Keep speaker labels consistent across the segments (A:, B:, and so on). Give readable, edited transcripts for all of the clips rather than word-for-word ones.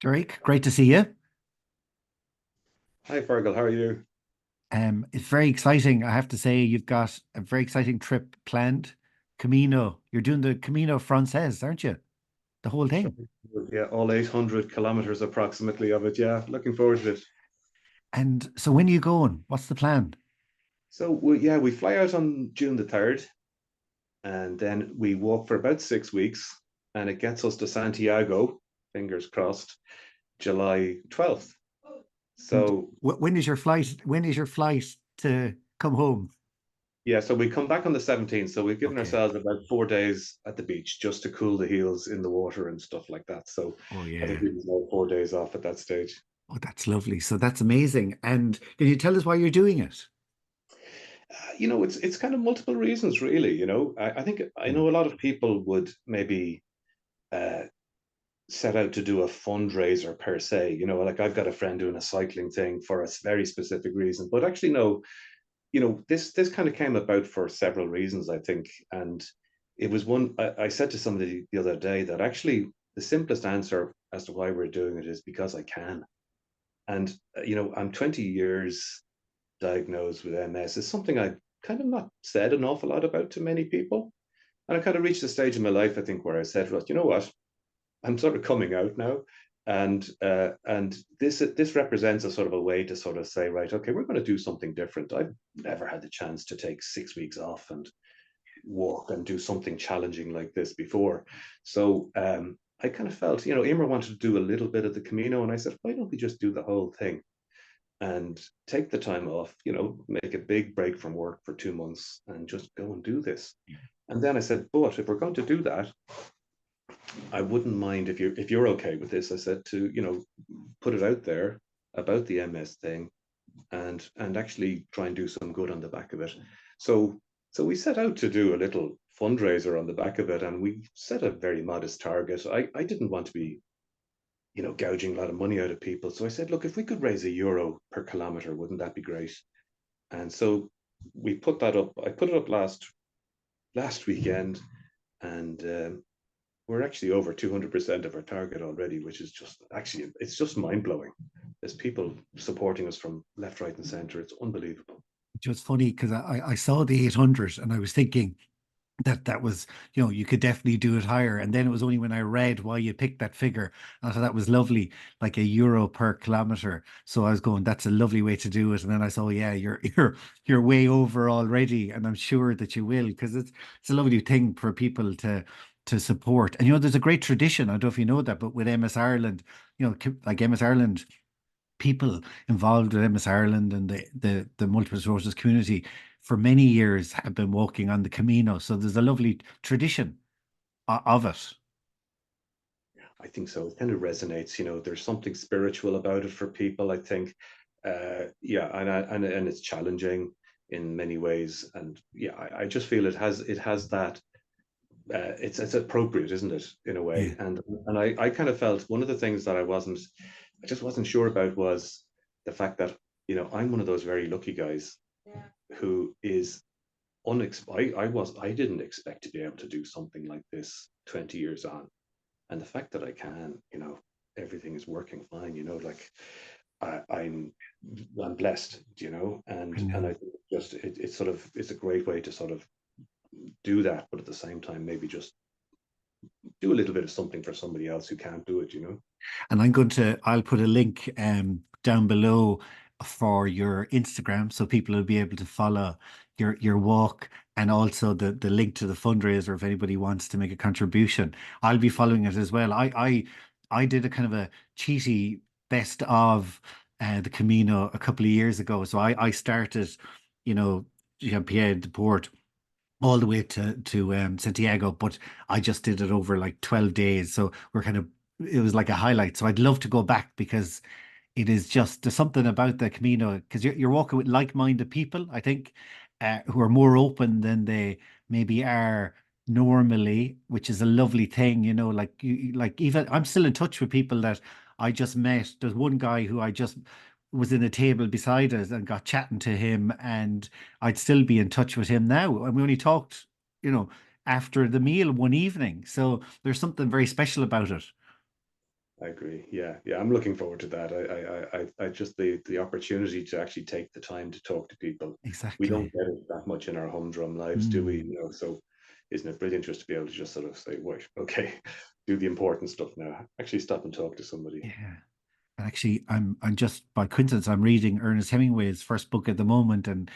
A: Derek, great to see you.
B: Hi, Fergal. How are you?
A: It's very exciting. I have to say, you've got a very exciting trip planned. Camino, you're doing the Camino Frances, aren't you? The whole
B: That's right.
A: thing.
B: Yeah, all 800 kilometers approximately of it. Yeah, looking forward to it.
A: And so when are you going? What's the plan?
B: So, we fly out on June the 3rd, and then we walk for about 6 weeks, and it gets us to Santiago, fingers crossed, July 12th.
A: And
B: So,
A: when is your flight? When is your flight to come home?
B: yeah, so we come back on the 17th. So, we've given
A: Okay.
B: ourselves about 4 days at the beach just to cool the heels in the water and stuff like that. So,
A: Oh
B: I think
A: yeah.
B: we deserve 4 days off at that stage.
A: Oh, that's lovely. So that's amazing. And can you tell us why you're doing it?
B: It's kind of multiple reasons, really. I think I
A: Mm.
B: know a lot of people would maybe uh, set out to do a fundraiser per se. Like I've got a friend doing a cycling thing for a very specific reason, but actually, no. This kind of came about for several reasons, I think, and it was one I said to somebody the other day that actually the simplest answer as to why we're doing it is because I can. And I'm 20 years diagnosed with MS is something I kind of not said an awful lot about to many people. And I kind of reached a stage in my life, I think, where I said, well, you know what? I'm sort of coming out now. And this represents a sort of a way to sort of say, right, okay, we're going to do something different. I've never had the chance to take 6 weeks off and walk and do something challenging like this before. So I kind of felt, Emer wanted to do a little bit of the Camino, and I said, why don't we just do the whole thing? And take the time off, make a big break from work for 2 months and just go and do this. And then I said, but if we're going to do that, I wouldn't mind if you're okay with this. I said to, put it out there about the MS thing and actually try and do some good on the back of it. So so we set out to do a little fundraiser on the back of it, and we set a very modest target. I didn't want to be gouging a lot of money out of people. So I said, look, if we could raise €1 per kilometer, wouldn't that be great? And so we put that up. I put it up last weekend, and we're actually over 200% of our target already, which is just actually it's just mind blowing. There's people supporting us from left, right, and center. It's unbelievable.
A: It's just funny because I saw the 800 and I was thinking, that was, you could definitely do it higher. And then it was only when I read why you picked that figure, I thought that was lovely, like €1 per kilometer. So I was going, that's a lovely way to do it. And then I saw, yeah, you're way over already, and I'm sure that you will, because it's a lovely thing for people to support. And there's a great tradition. I don't know if you know that, but with MS Ireland, like MS Ireland people involved with MS Ireland and the multiple sclerosis community for many years have been walking on the Camino. So there's a lovely tradition of it.
B: I think so. It kind of resonates. There's something spiritual about it for people. I think, yeah, and it's challenging in many ways. And yeah, I just feel it has that. It's appropriate, isn't it, in a
A: Yeah.
B: way? And I kind of felt one of the things that I just wasn't sure about was the fact that I'm one of those very lucky guys who is I didn't expect to be able to do something like this 20 years on, and the fact that I can, everything is working fine. Like I, I'm I'm blessed,
A: I
B: and
A: know.
B: I think it's a great way to sort of do that, but at the same time maybe just do a little bit of something for somebody else who can't do it.
A: And I'll put a link down below for your Instagram so people will be able to follow your walk, and also the link to the fundraiser if anybody wants to make a contribution. I'll be following it as well. I did a kind of a cheesy best of the Camino a couple of years ago. So I started, you know, Pierre de Port all the way to Santiago, but I just did it over like 12 days. So it was like a highlight. So I'd love to go back because it is just there's something about the Camino because you're walking with like-minded people, I think, who are more open than they maybe are normally, which is a lovely thing, like even I'm still in touch with people that I just met. There's one guy who I just was in a table beside us and got chatting to him, and I'd still be in touch with him now. And we only talked, you know, after the meal one evening. So there's something very special about it.
B: I agree. Yeah, yeah. I'm looking forward to that. I just the opportunity to actually take the time to talk to people. We don't
A: Exactly.
B: get it that much in our humdrum lives, do we?
A: Mm,
B: You know, so isn't it brilliant just to be able to just sort of say, "Wait, okay, do the important stuff now. Actually, stop and talk to somebody."
A: yeah. And actually, I'm just by coincidence, I'm reading Ernest Hemingway's first book at the moment, and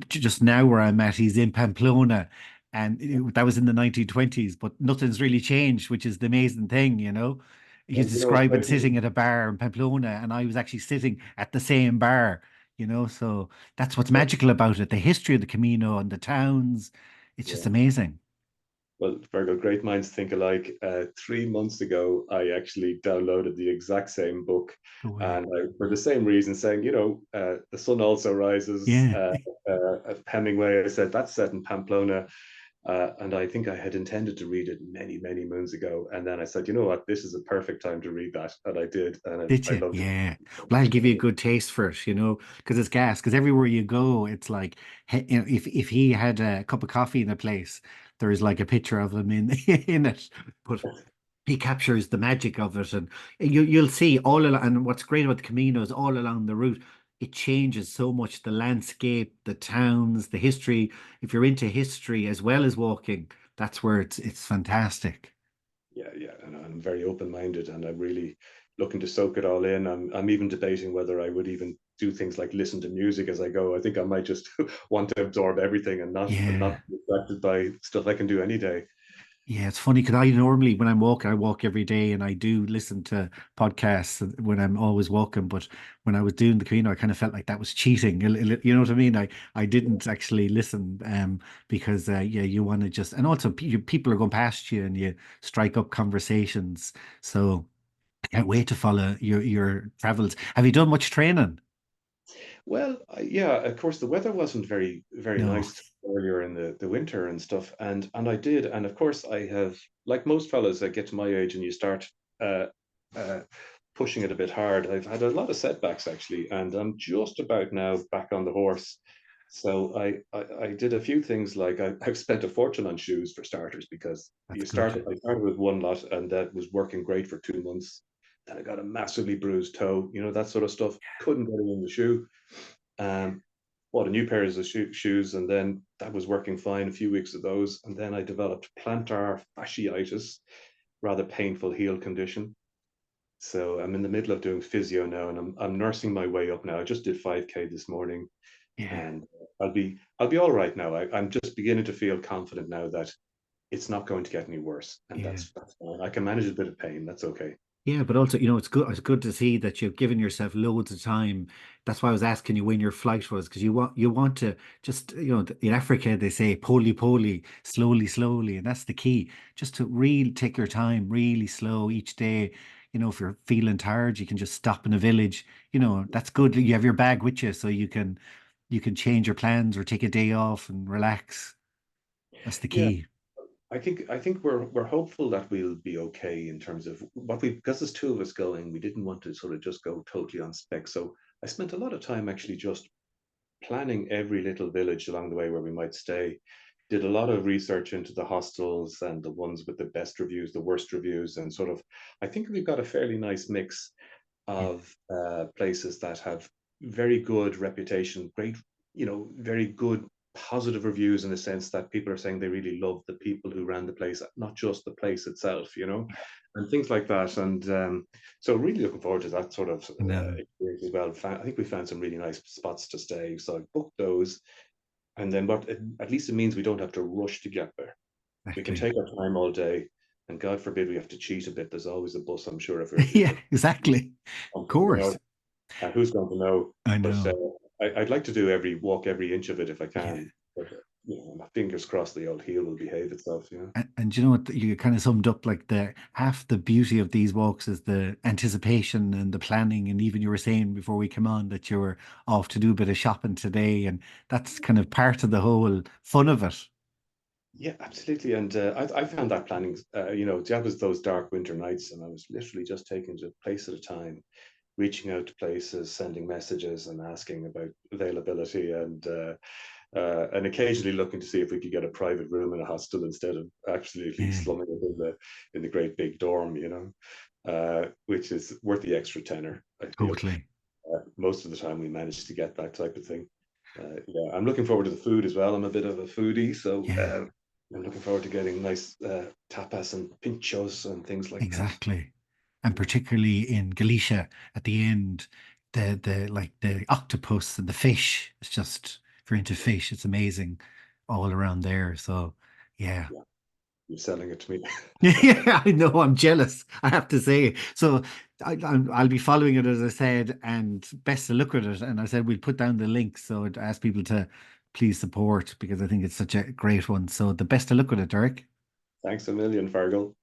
A: just now where I'm at, he's in Pamplona, and that was in the 1920s, but nothing's really changed, which is the amazing thing, you know. He's
B: Well, you know, it's
A: describing
B: quite
A: sitting at a bar in Pamplona, and I was actually sitting at the same bar, you know. So that's what's
B: well,
A: magical about it, the history of the Camino and the towns. It's just
B: yeah.
A: amazing.
B: Well, very good. Great minds think alike. 3 months ago, I actually downloaded the exact same book,
A: Go away.
B: and for the same reason, saying, the sun also rises.
A: Yeah.
B: Hemingway, I said that's set in Pamplona, and I think I had intended to read it many, many moons ago, and then I said, you know what, this is a perfect time to read that, and I did, and
A: Did
B: I
A: you?
B: loved it.
A: Yeah. Well, I'll give you a good taste for it, you know, because it's gas. Because everywhere you go, it's like, you know, if he had a cup of coffee in a place, there is like a picture of him in in it. But he captures the magic of it, and you'll see all along. And what's great about the Camino is all along the route, it changes so much. The landscape, the towns, the history. If you're into history as well as walking, that's where it's fantastic.
B: Yeah, yeah, and I'm very open-minded, and I'm really looking to soak it all in. I'm even debating whether I would even do things like listen to music as I go. I think I might just want to absorb everything and not
A: Yeah.
B: be distracted by stuff I can do any day.
A: Yeah, it's funny because I normally, when I'm walking, I walk every day and I do listen to podcasts when I'm always walking. But when I was doing the Camino, I kind of felt like that was cheating. You know what I mean? I didn't actually listen because, yeah, you want to just, and also people are going past you and you strike up conversations. So I can't wait to follow your travels. Have you done much training?
B: Well, yeah, of course, the weather wasn't very, very
A: No,
B: nice earlier in the winter and stuff, and I did, and of course, I have, like most fellas that get to my age and you start uh, uh, pushing it a bit hard. I've had a lot of setbacks actually, and I'm just about now back on the horse. So I did a few things like I've spent a fortune on shoes for starters because
A: that's good.
B: I started with one lot and that was working great for 2 months. Then I got a massively bruised toe, that sort of stuff. Couldn't get it in the shoe. Um, Bought a new pair of shoes, and then that was working fine. A few weeks of those, and then I developed plantar fasciitis, rather painful heel condition. So I'm in the middle of doing physio now, and I'm nursing my way up now. I just did 5K this morning,
A: Yeah,
B: and I'll be all right now. I'm just beginning to feel confident now that it's not going to get any worse, and
A: yeah.
B: that's fine. I can manage a bit of pain. That's okay.
A: Yeah, but also, you know, it's good. It's good to see that you've given yourself loads of time. That's why I was asking you when your flight was, because you want to just, you know, in Africa they say "poli poli," slowly, slowly, and that's the key. Just to really take your time, really slow each day. You know, if you're feeling tired, you can just stop in a village. You know, that's good. You have your bag with you, so you can change your plans or take a day off and relax. That's the
B: Yeah,
A: key.
B: I think we're hopeful that we'll be okay in terms of what we because there's two of us going. We didn't want to sort of just go totally on spec. So I spent a lot of time actually just planning every little village along the way where we might stay. Did a lot of research into the hostels and the ones with the best reviews, the worst reviews, and sort of I think we've got a fairly nice mix
A: Yeah,
B: of places that have very good reputation, great, very good positive reviews in the sense that people are saying they really love the people who ran the place, not just the place itself, and things like that. And so, really looking forward to that sort of
A: I know
B: experience as well. I think we found some really nice spots to stay, so I booked those. And then, at least it means we don't have to rush to get there. We can
A: exactly.
B: take our time all day, and God forbid we have to cheat a bit. There's always a bus, I'm sure, if
A: Yeah,
B: we're
A: exactly. Of
B: something,
A: course.
B: who's going to know?
A: I
B: But
A: know.
B: I'd like to do walk every inch of it if I
A: Yeah.
B: can. But my fingers crossed the old heel will behave itself.
A: And you know what? You kind of summed up like the half the beauty of these walks is the anticipation and the planning. And even you were saying before we come on that you were off to do a bit of shopping today, and that's kind of part of the whole fun of it.
B: Yeah, absolutely. And I found that planning, that was those dark winter nights, and I was literally just taking it a place at a time, reaching out to places, sending messages, and asking about availability, and occasionally looking to see if we could get a private room in a hostel instead of absolutely
A: Yeah.
B: slumming it in the great big dorm. which is worth the extra tenner, I feel.
A: Totally.
B: Most of the time we manage to get that type of thing. Yeah, I'm looking forward to the food as well. I'm a bit of a foodie, so
A: Yeah,
B: I'm looking forward to getting nice tapas and pinchos and things like that.
A: exactly. And particularly in Galicia at the end, the like the octopus and the fish. It's just if you're into fish, it's amazing all around there. So yeah.
B: Yeah, you're selling it to me.
A: Yeah, I know. I'm jealous, I have to say. So I'll be following it, as I said, and best to look at it. And I said we'll put down the link. So I'd ask people to please support because I think it's such a great one. So the best to look at it, Derek.
B: Thanks a million, Fargo.